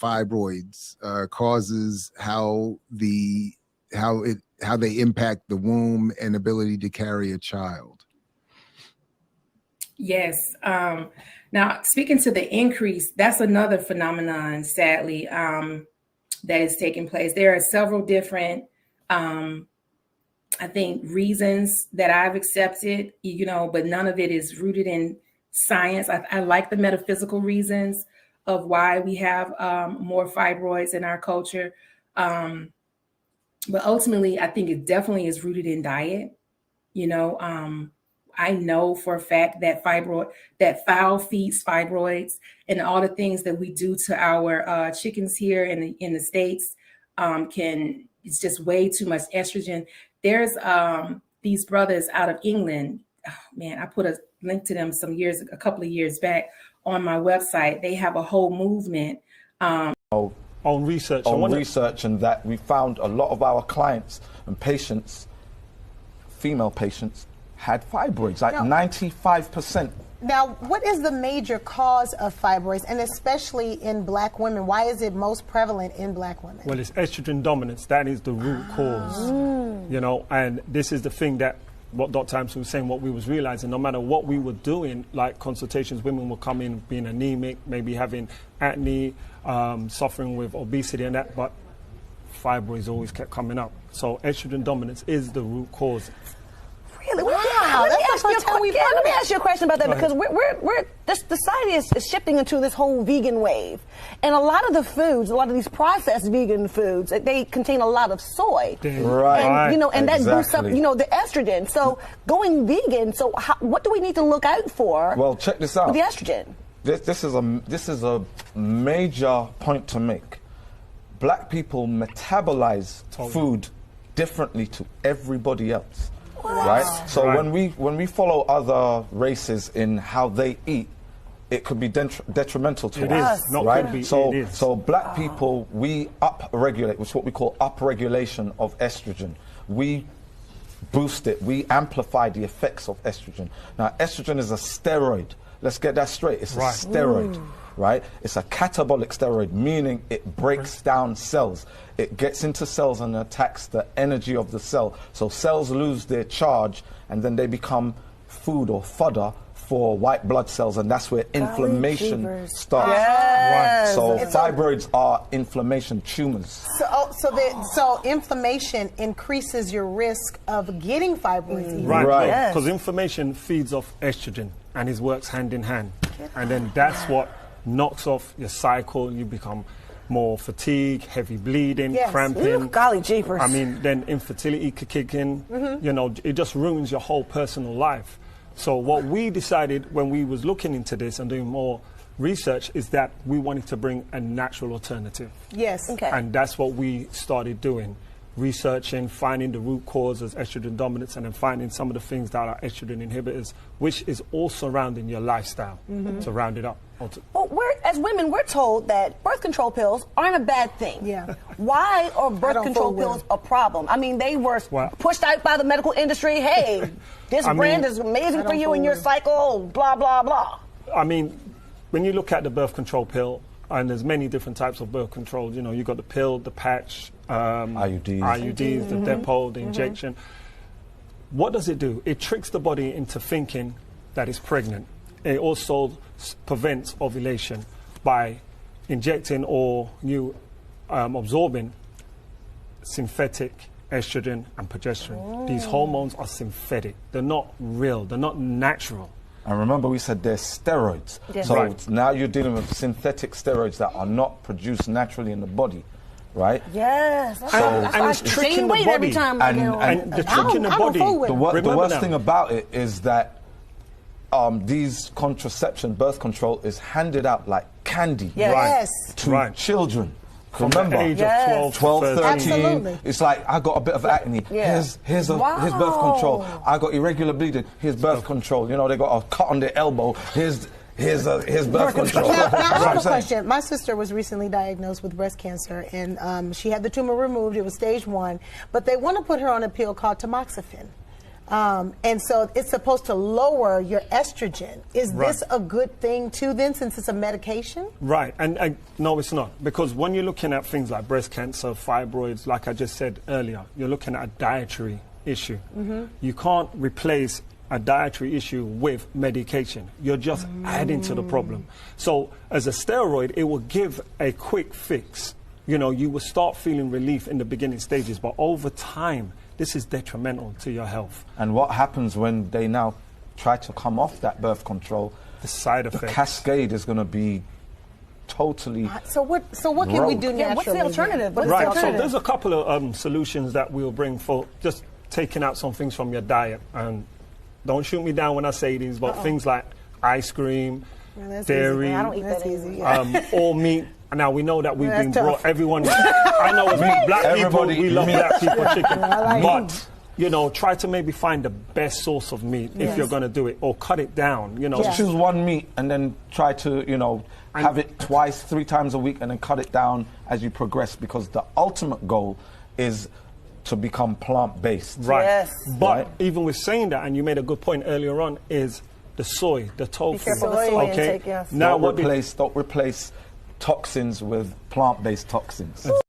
fibroids causes, how they impact the womb and ability to carry a child? Yes. Now, speaking to the increase, that's another phenomenon, sadly, that is taking place. There are several different, I think, reasons that I've accepted, but none of it is rooted in science. I like the metaphysical reasons of why we have more fibroids in our culture. But ultimately, I think it definitely is rooted in diet. I know for a fact that fowl feeds fibroids, and all the things that we do to our chickens here in the States it's just way too much estrogen. There's these brothers out of England. Oh, man, I put a link to them a couple of years back on my website. They have a whole movement. On research. And that we found a lot of our clients and patients, female patients, had fibroids, like 95%. Now, what is the major cause of fibroids, and especially in Black women? Why is it most prevalent in Black women? Well, it's estrogen dominance. That is the root cause, and this is the thing that what Dr. Hampson was saying, what we was realizing, no matter what we were doing, like consultations, women will come in being anemic, maybe having acne, suffering with obesity and that, but fibroids always kept coming up. So estrogen dominance is the root cause. Really? Wow, let me ask you a question about that, because this society is shifting into this whole vegan wave, and a lot of the foods, a lot of these processed vegan foods, they contain a lot of soy, right? And that boosts up, the estrogen. So going vegan. So what do we need to look out for? Well, check this out. With the estrogen. This is a major point to make. Black people metabolize food differently to everybody else. Wow. Right? So when we follow other races in how they eat, it could be detrimental to us. It is. Right? So Black people, we upregulate, which is what we call upregulation of estrogen. We boost it, we amplify the effects of estrogen. Now, estrogen is a steroid. Let's get that straight. It's a steroid. Right? It's a catabolic steroid, meaning it breaks down cells. It gets into cells and attacks the energy of the cell. So cells lose their charge, and then they become food or fodder for white blood cells, and that's where inflammation starts. Yes. So fibroids are inflammation tumors. So inflammation increases your risk of getting fibroids. Right. Because inflammation feeds off estrogen, and it works hand in hand. And then that's what knocks off your cycle. You become more fatigue, heavy bleeding, cramping. Ooh, golly jeepers. I mean, then infertility could kick in. It just ruins your whole personal life. So what we decided when we was looking into this and doing more research is that we wanted to bring a natural alternative. Yes. Okay. And that's what we started doing. Researching, finding the root causes, estrogen dominance, and then finding some of the things that are estrogen inhibitors, which is all surrounding your lifestyle, to round it up. Well, as women, we're told that birth control pills aren't a bad thing. Yeah. Why are birth control pills a problem? I mean, they were pushed out by the medical industry. Hey, this brand is amazing for you and your cycle, blah, blah, blah. I mean, when you look at the birth control pill, and there's many different types of birth control, you've got the pill, the patch, IUDs, the depot, the injection. What does it do? It tricks the body into thinking that it's pregnant. It also prevents ovulation by injecting or absorbing synthetic estrogen and progesterone. These hormones are synthetic. They're not real. They're not natural. And remember, we said they're steroids. Yes. So now you're dealing with synthetic steroids that are not produced naturally in the body, right? Yes. And it's tricking the body. Every time and the tricking the body. The worst thing about it is that these birth control is handed out like candy to children. From Remember, the age of 12, 13. Absolutely. It's like, I got a bit of acne. Here's birth control. I got irregular bleeding. Here's birth control. They got a cut on their elbow. Here's birth control. Now, I have a question. My sister was recently diagnosed with breast cancer, and she had the tumor removed. It was stage 1, but they want to put her on a pill called tamoxifen. And so it's supposed to lower your estrogen. Is this a good thing too then, since it's a medication? Right, and no, it's not. Because when you're looking at things like breast cancer, fibroids, like I just said earlier, you're looking at a dietary issue. You can't replace a dietary issue with medication. You're just adding to the problem. So as a steroid, it will give a quick fix. You know, you will start feeling relief in the beginning stages, but over time, this is detrimental to your health. And what happens when they now try to come off that birth control? The side effects. The cascade is going to be totally. So what can we do naturally? Yeah, what's the alternative? Right, so there's a couple of solutions that we'll bring for just taking out some things from your diet. And don't shoot me down when I say these, but things like ice cream, dairy, I don't eat that easy. all meat. Now, we know that we've been brought, everyone, I know as black people, we love black people chicken. But, you know, try to maybe find the best source of meat if you're going to do it, or cut it down, you know. Just choose one meat and then try to, you know, have it twice, 3 times a week, and then cut it down as you progress, because the ultimate goal is to become plant-based. Right. Yes. But even with saying that, and you made a good point earlier on, is the soy, the tofu. Be careful of the soy intake, yes. Now don't replace toxins with plant-based toxins.